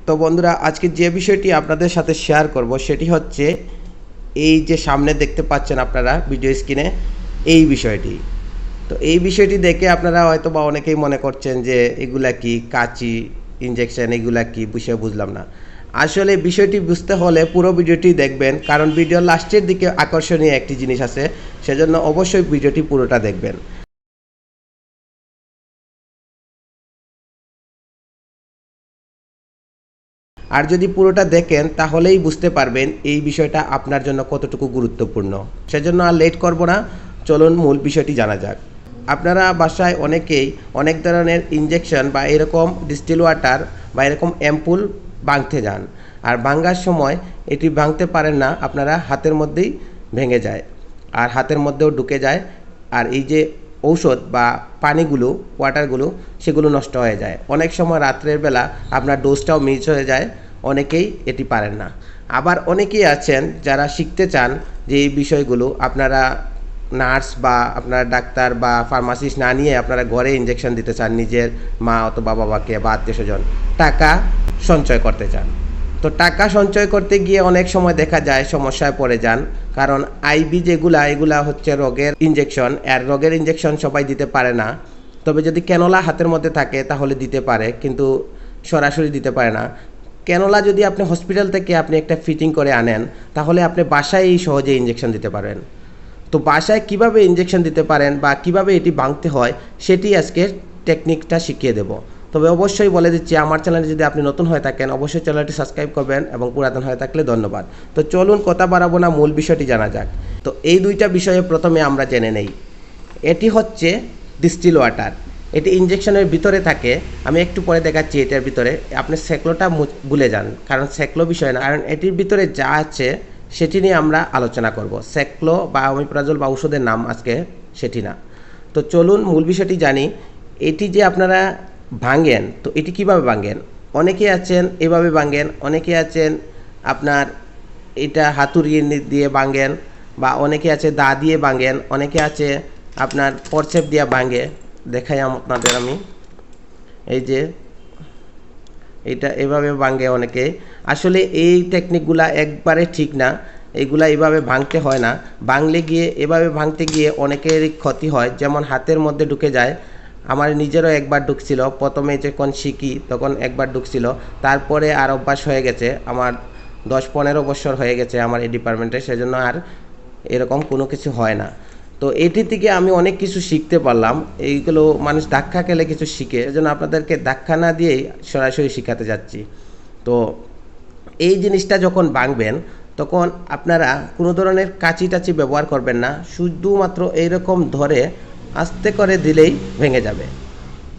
তো বন্ধুরা, আজকে যে বিষয়টি আপনাদের সাথে শেয়ার করব সেটি হচ্ছে এই যে সামনে দেখতে পাচ্ছেন আপনারা ভিডিও স্ক্রিনে এই বিষয়টি। তো এই বিষয়টি দেখে আপনারা হয়তো বা অনেকেই মনে করছেন যে এগুলা কি কাঁচি, ইনজেকশন, এগুলা কি বিষয় বুঝলাম না। আসলে বিষয়টি বুঝতে হলে পুরো ভিডিওটি দেখবেন, কারণ ভিডিওর লাস্টের দিকে আকর্ষণীয় একটি জিনিস আছে, সেজন্য অবশ্যই ভিডিওটি পুরোটা দেখবেন। আর যদি পুরোটা দেখেন তাহলেই বুঝতে পারবেন এই বিষয়টা আপনার জন্য কতটুকু গুরুত্বপূর্ণ। সেজন্য আর লেট করব না, চলুন মূল বিষয়টি জানা যাক। আপনারা বাসায় অনেকেই অনেক ধরনের ইনজেকশন বা এরকম ডিস্টিল ওয়াটার বা এরকম অ্যাম্পুল ভাঙতে যান, আর ভাঙার সময় এটি ভাঙতে পারেন না, আপনারা হাতের মধ্যেই ভেঙে যায় আর হাতের মধ্যেও ঢুকে যায়, আর এই যে ঔষধ বা পানিগুলো, ওয়াটারগুলো, সেগুলো নষ্ট হয়ে যায়। অনেক সময় রাত্রের বেলা আপনার ডোজটাও মিস হয়ে যায়, অনেকেই এটি পারেন না। আবার অনেকেই আছেন যারা শিখতে চান যে এই বিষয়গুলো আপনারা নার্স বা আপনার ডাক্তার বা ফার্মাসিস্ট না নিয়ে আপনারা ঘরে ইনজেকশন দিতে চান নিজের মা অথবা বাবাকে বা আত্মীয় স্বজন, টাকা সঞ্চয় করতে চান। তো টাকা সঞ্চয় করতে গিয়ে অনেক সময় দেখা যায় সমস্যায় পড়ে যান, কারণ আইবি এগুলা হচ্ছে রোগের ইনজেকশন, আর রোগের ইনজেকশন সবাই দিতে পারে না। তবে যদি ক্যানোলা হাতের মধ্যে থাকে তাহলে দিতে পারে, কিন্তু সরাসরি দিতে পারে না। ক্যানোলা যদি আপনি হসপিটাল থেকে আপনি একটা ফিটিং করে আনেন, তাহলে আপনি বাসায় সহজে ইনজেকশন দিতে পারবেন। তো বাসায় কিভাবে ইনজেকশন দিতে পারেন বা কিভাবে এটি ভাঙতে হয় সেটি আজকে টেকনিকটা শিখিয়ে দেব। তবে অবশ্যই বলে দিচ্ছি, আমার চ্যানেলে যদি আপনি নতুন হয়ে থাকেন অবশ্যই চ্যানেলটি সাবস্ক্রাইব করবেন, এবং পুরাতন হয়ে থাকলে ধন্যবাদ। তো চলুন কথা বাড়াবো না, মূল বিষয়টি জানা যাক। তো এই দুইটা বিষয়ে প্রথমে আমরা জেনে নেই। এটি হচ্ছে ডিস্টিল ওয়াটার, এটি ইনজেকশনের ভিতরে থাকে। আমি একটু পরে দেখাচ্ছি এটার ভিতরে। আপনি সেকলোটা ভুলে যান, কারণ সেকলো বিষয় না, কারণ এটির ভিতরে যা আছে সেটি নিয়ে আমরা আলোচনা করব। সেকলো বা অমিপ্রাজল বা ওষুধের নাম আজকে সেটি না। তো চলুন মূল বিষয়টি জানি। এটি যে আপনারা ভাঙেন, তো এটি কিভাবে ভাঙেন? অনেকে আছেন এভাবে ভাঙেন, অনেকে আছেন আপনার এটা হাতুড়ি দিয়ে ভাঙেন, বা অনেকে আছে দা দিয়ে ভাঙেন, অনেকে আছে আপনার পরচেপ দিয়ে ভাঙে। দেখাই আপনাদের আমি, এই যে এটা এভাবে ভাঙে অনেকে। আসলে এই টেকনিকগুলা একবারে ঠিক না, এগুলা এভাবে ভাঙতে হয় না। ভাঙলে গিয়ে এভাবে ভাঙতে গিয়ে অনেকেরই ক্ষতি হয়, যেমন হাতের মধ্যে ঢুকে যায়। আমার নিজেরও একবার ঢুকছিল, প্রথমে যখন শিখি তখন একবার ঢুকছিল, তারপরে আর অভ্যাস হয়ে গেছে। আমার 10-15 বছর হয়ে গেছে আমার এই ডিপার্টমেন্টে, সেজন্য আর এরকম কোনো কিছু হয় না। তো এটি থেকে আমি অনেক কিছু শিখতে পারলাম। এইগুলো মানুষ ধাক্কা খেলে কিছু শিখে, সেজন্য আপনাদেরকে ধাক্কা না দিয়েই সরাসরি শেখাতে যাচ্ছি। তো এই জিনিসটা যখন ভাঙবেন তখন আপনারা কোনো ধরনের কাঁচি টাচি ব্যবহার করবেন না, শুধুমাত্র এইরকম ধরে আস্তে করে দিলেই ভেঙে যাবে।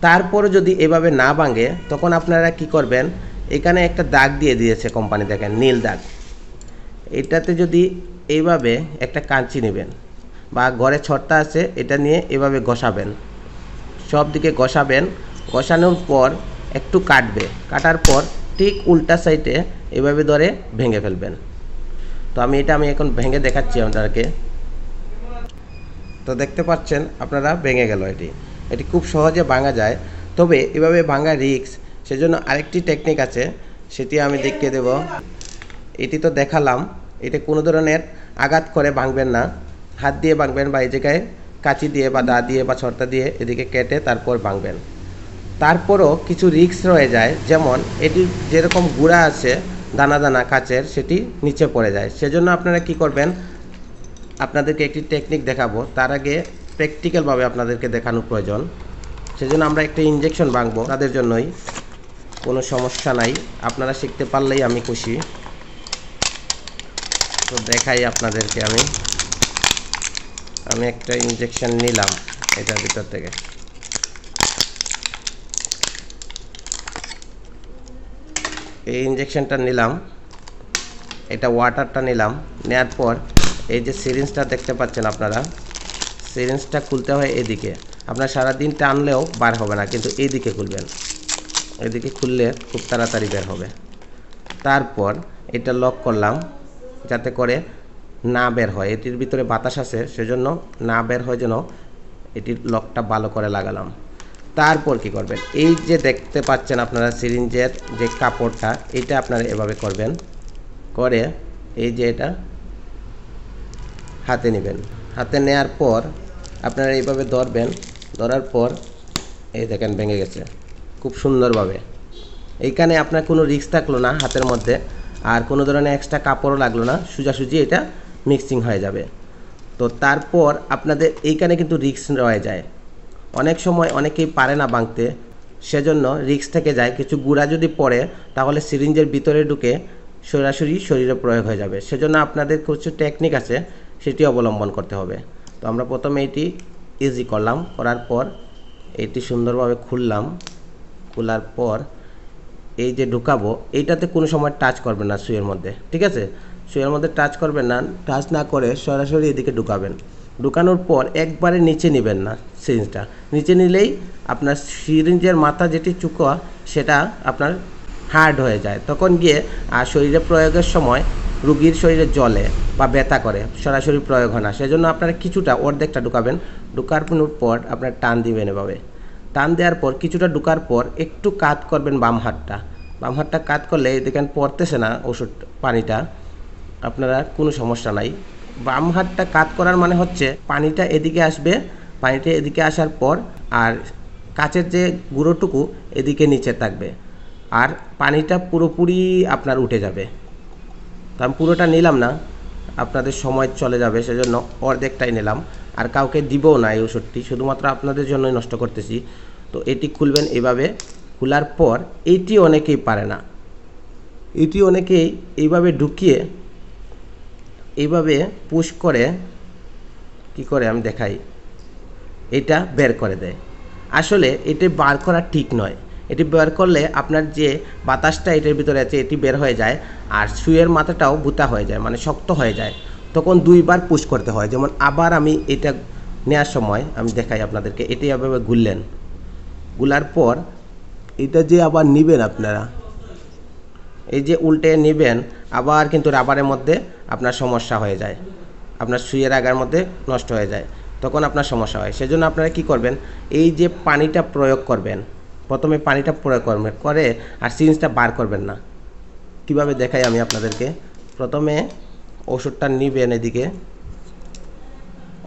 তারপরে যদি এভাবে না ভাঙে তখন আপনারা কি করবেন, এখানে একটা দাগ দিয়ে দিয়েছে কোম্পানি, দেখেন নীল দাগ। এটাতে যদি এইভাবে একটা কাঁচি নেবেন বা ঘরে ছড়টা আছে, এটা নিয়ে এভাবে ঘষাবেন, সব দিকে ঘষাবেন। ঘষানোর পর একটু কাটবে, কাটার পর ঠিক উল্টা সাইডে এভাবে ধরে ভেঙে ফেলবেন। তো আমি এখন ভেঙে দেখাচ্ছি আপনাদেরকে। তো দেখতে পাচ্ছেন আপনারা, ভেঙে গেল। এটি খুব সহজে ভাঙা যায়, তবে এভাবে ভাঙা রিস্ক। সেজন্য আরেকটি টেকনিক আছে, সেটি আমি দেখিয়ে দেব। এটি তো দেখালাম, এটা কোনো ধরনের আঘাত করে ভাঙবেন না, হাত দিয়ে ভাঙবেন, বা এই জায়গায় কাঁচি দিয়ে বা দা দিয়ে বা ছড়টা দিয়ে এদিকে কেটে তারপর ভাঙবেন। তারপরও কিছু রিস্ক রয়ে যায়, যেমন এটি যেরকম গুঁড়া আছে দানা দানা কাচের, সেটি নিচে পড়ে যায়। সেজন্য আপনারা কি করবেন, আপনাদেরকে একটি টেকনিক দেখাবো, তার আগে প্র্যাকটিক্যালভাবে আপনাদেরকে দেখানোর প্রয়োজন। সেজন্য আমরা একটা ইনজেকশন ভাঙবো, তাদের জন্যই, কোনো সমস্যা নাই, আপনারা শিখতে পারলেই আমি খুশি। তো দেখাই আপনাদেরকে, আমি একটা ইনজেকশন নিলাম এটার ভিতর থেকে। এই ইনজেকশনটা নিলাম, এটা ওয়াটারটা নিলাম। নেওয়ার পর এই যে সিরিঞ্জটা দেখতে পাচ্ছেন আপনারা, সিরিঞ্জটা খুলতে হয় এদিকে। আপনার সারাদিন টানলেও বার হবে না, কিন্তু এইদিকে খুলবেন, এদিকে খুললে খুব তাড়াতাড়ি বের হবে। তারপর এটা লক করলাম যাতে করে না বের হয়, এটির ভিতরে বাতাস আছে, সেজন্য না বের হয় যেন, এটির লকটা ভালো করে লাগালাম। তারপর কি করবেন, এই যে দেখতে পাচ্ছেন আপনারা সিরিঞ্জের যে কাপড়টা, এটা আপনারা এভাবে করবেন, করে এই যে এটা হাতে নেবেন। হাতে নেওয়ার পর আপনারা এইভাবে ধরবেন, ধরার পর এই দেখেন ভেঙে গেছে খুব সুন্দরভাবে। এইখানে আপনার কোনো রিস্ক থাকলো না হাতের মধ্যে, আর কোনো ধরনের এক্সট্রা কাপড়ও লাগলো না, সোজাসুজি এটা মিক্সিং হয়ে যাবে। তো তারপর আপনাদের এইখানে কিন্তু রিস্ক রয়ে যায়, অনেক সময় অনেকেই পারে না ভাঙতে, সেজন্য রিস্ক থেকে যায়। কিছু গুঁড়া যদি পড়ে তাহলে সিরিঞ্জের ভিতরে ঢুকে সরাসরি শরীরে প্রয়োগ হয়ে যাবে। সেজন্য আপনাদের কিছু টেকনিক আছে, সেটি অবলম্বন করতে হবে। তো আমরা প্রথমে এটি ইজি করলাম, করার পর এটি সুন্দরভাবে খুললাম, খোলার পর এই যে ঢুকাবো, এইটাতে কোনো সময় টাচ করবেন না সুইয়ের মধ্যে, ঠিক আছে? সুইয়ের মধ্যে টাচ করবেন না, টাচ না করে সরাসরি এদিকে ঢুকাবেন। ঢুকানোর পর একবারে নিচে নেবেন না সিরিঞ্জটা, নিচে নিলেই আপনার সিরিঞ্জের মাথা যেটি চুকা সেটা আপনার হার্ড হয়ে যায়, তখন গিয়ে আর শরীরে প্রয়োগের সময় রুগীর শরীরে জ্বলে বা ব্যথা করে, সরাসরি প্রয়োগ হয় না। সেজন্য আপনারা কিছুটা অর্ধেকটা ঢুকাবেন, ঢুকানোর পর আপনার টান দিবেন এভাবে। টান দেওয়ার পর কিছুটা ঢুকার পর একটু কাত করবেন বাম হাতটা কাত করলে দেখেন পড়তেছে না ওষুধ পানিটা, আপনারা কোনো সমস্যা নাই। বাম হাতটা কাত করার মানে হচ্ছে পানিটা এদিকে আসবে, পানিটা এদিকে আসার পর আর কাচের যে গুঁড়োটুকু এদিকে নিচে থাকবে, আর পানিটা পুরোপুরি আপনার উঠে যাবে। তো আমি পুরোটা নিলাম না, আপনাদের সময় চলে যাবে, সেজন্য অর্ধেকটাই নিলাম, আর কাউকে দিবও না এই ওষুধটি, শুধুমাত্র আপনাদের জন্যই নষ্ট করতেছি। তো এটি খুলবেন এভাবে, খোলার পর এইটি অনেকেই পারে না, এটি অনেকেই এইভাবে ঢুকিয়ে এইভাবে পুশ করে কি করে আমি দেখাই, এটা বের করে দেয়। আসলে এটি বার করা ঠিক নয়, এটি বের করলে আপনার যে বাতাসটা এটার ভিতরে আছে এটি বের হয়ে যায়, আর সুইয়ের মাথাটাও ভুতা হয়ে যায়, মানে শক্ত হয়ে যায়, তখন দুইবার পুশ করতে হয়। যেমন আবার আমি এটা নেওয়ার সময় আমি দেখাই আপনাদেরকে, এটি এভাবে গুললেন, গুলার পর এটা যে আবার নেবেন আপনারা, এই যে উল্টে নেবেন, আবার কিন্তু রাবারের মধ্যে আপনার সমস্যা হয়ে যায়, আপনার সুইয়ের আগার মধ্যে নষ্ট হয়ে যায়, তখন আপনার সমস্যা হয়। সেজন্য আপনারা কি করবেন, এই যে পানিটা প্রয়োগ করবেন, প্রথমে পানিটা প্রয়োগ করবেন, করে আর সিরিঞ্জটা বার করবেন না। কিভাবে দেখাই আমি আপনাদেরকে, প্রথমে ওষুধটা নিবেন, এদিকে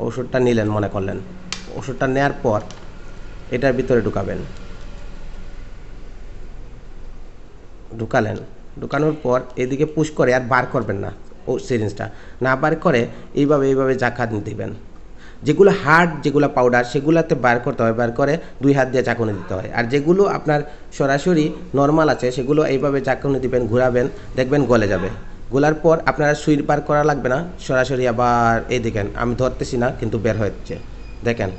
ওষুধটা নিলেন মনে করলেন, ওষুধটা নেওয়ার পর এটার ভিতরে ঢুকাবেন, ঢুকালেন, ঢুকানোর পর এদিকে পুশ করে আর বার করবেন না, ও সিরিঞ্জটা না বার করে এইভাবে জাকা দিবেন। যেগুলো হার্ড, যেগুলো পাউডার, সেগুলোতে বার করতে হয়, বার করে 2 হাত দিয়ে চাকুনি দিতে হয়। আর যেগুলো আপনার সরাসরি নর্মাল আছে সেগুলো এইভাবে চাকুনি দিবেন, ঘোরাবেন, দেখবেন গলে যাবে। গোলার পর আপনারা সুই বার করা লাগবে না, সরাসরি আবার এই দেখেন আমি ধরতেছি না কিন্তু বের হচ্ছে, দেখেন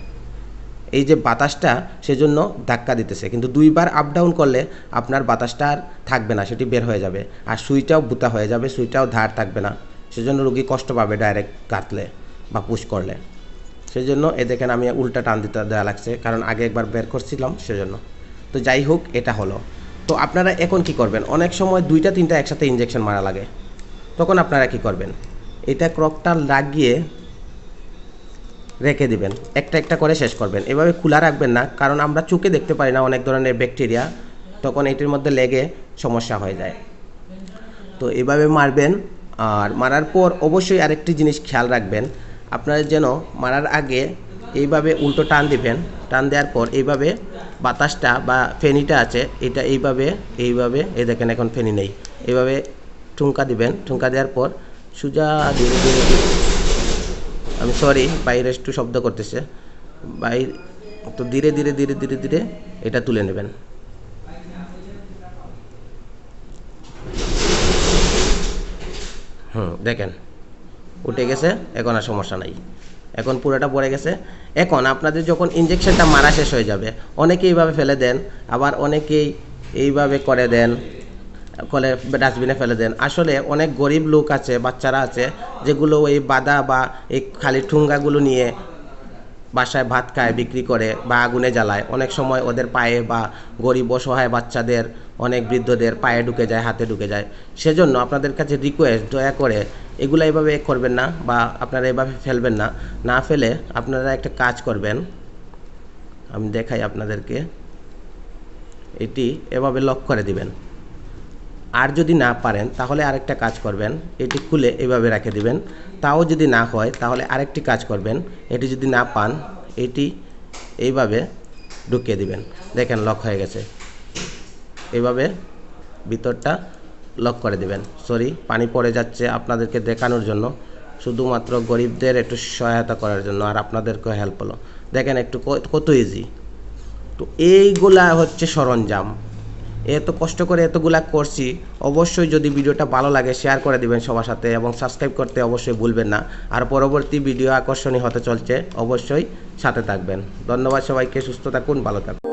এই যে বাতাসটা সেজন্য ধাক্কা দিতেছে, কিন্তু 2 বার আপ ডাউন করলে আপনার বাতাসটা আর থাকবে না, সেটি বের হয়ে যাবে, আর সুইটাও বুতা হয়ে যাবে, সুইটাও ধার থাকবে না, সেজন্য রোগী কষ্ট পাবে ডাইরেক্ট কাটলে বা পুশ করলে। সেজন্য দেখেন আমি উল্টা টান দিতে দেওয়া লাগছে, কারণ আগে একবার বের করছিলাম সেজন্য। তো যাই হোক, এটা হলো। তো আপনারা এখন কি করবেন, অনেক সময় 2টা 3টা একসাথে ইঞ্জেকশন মারা লাগে, তখন আপনারা কি করবেন, এটা ক্রকটা লাগিয়ে রেখে দিবেন, একটা একটা করে শেষ করবেন। এভাবে খোলা রাখবেন না, কারণ আমরা চোখে দেখতে পারি না অনেক ধরনের ব্যাকটেরিয়া, তখন এটির মধ্যে লেগে সমস্যা হয়ে যায়। তো এভাবে মারবেন, আর মারার পর অবশ্যই আরেকটি জিনিস খেয়াল রাখবেন, আপনারা যেন মারার আগে এইভাবে উল্টো টান দিবেন, টান দেওয়ার পর এইভাবে বাতাসটা বা ফেনিটা আছে এটা এইভাবে এই দেখেন এখন ফেনি নেই, এইভাবে ঠুনকা দিবেন, ঠুনকা দেওয়ার পর সোজা ধীরে ধীরে, আমি সরি বাইরে একটু শব্দ করতেছে, বাইরে, তো ধীরে ধীরে ধীরে ধীরে ধীরে এটা তুলে নেবেন। দেখেন উঠে গেছে, এখন আর সমস্যা নাই, এখন পুরোটা পড়ে গেছে। এখন আপনাদের যখন ইঞ্জেকশনটা মারা শেষ হয়ে যাবে, অনেকেই এইভাবে ফেলে দেন, আবার অনেকেই এইভাবে করে দেন, করে ডাস্টবিনে ফেলে দেন। আসলে অনেক গরিব লোক আছে, বাচ্চারা আছে, যেগুলো ওই বাদা বা এই খালি ঠুঙ্গাগুলো নিয়ে বাসায় ভাত খায়, বিক্রি করে বা আগুনে জ্বালায়। অনেক সময় ওদের পায়ে বা গরিব অসহায় বাচ্চাদের, অনেক বৃদ্ধদের পায়ে ঢুকে যায়, হাতে ঢুকে যায়। সেজন্য আপনাদের কাছে রিকোয়েস্ট, দয়া করে এগুলো এইভাবে করবেন না, বা আপনারা এভাবে ফেলবেন না, না ফেলে আপনারা একটা কাজ করবেন, আমি দেখাই আপনাদেরকে। এটি এভাবে লক করে দিবেন। আর যদি না পারেন তাহলে আরেকটা কাজ করবেন, এটি খুলে এভাবে রেখে দিবেন। তাও যদি না হয় তাহলে আরেকটি কাজ করবেন, এটি যদি না পান এটি এইভাবে ঢুকিয়ে দিবেন। দেখেন লক হয়ে গেছে। এইভাবে ভিতরটা লক করে দিবেন। সরি, পানি পড়ে যাচ্ছে আপনাদেরকে দেখানোর জন্য, শুধুমাত্র গরিবদের একটু সহায়তা করার জন্য, আর আপনাদেরকেও হেল্প হলো। দেখেন একটু কত ইজি। তো এইগুলা হচ্ছে সরঞ্জাম। এত কষ্ট করে এতগুলা করছি। অবশ্যই যদি ভিডিওটা ভালো লাগে শেয়ার করে দিবেন সবার সাথে, এবং সাবস্ক্রাইব করতে অবশ্যই ভুলবেন না। আর পরবর্তী ভিডিও আকর্ষণীয় হতে চলছে, অবশ্যই সাথে থাকবেন। ধন্যবাদ সবাইকে। সুস্থ থাকুন, ভালো থাকুন।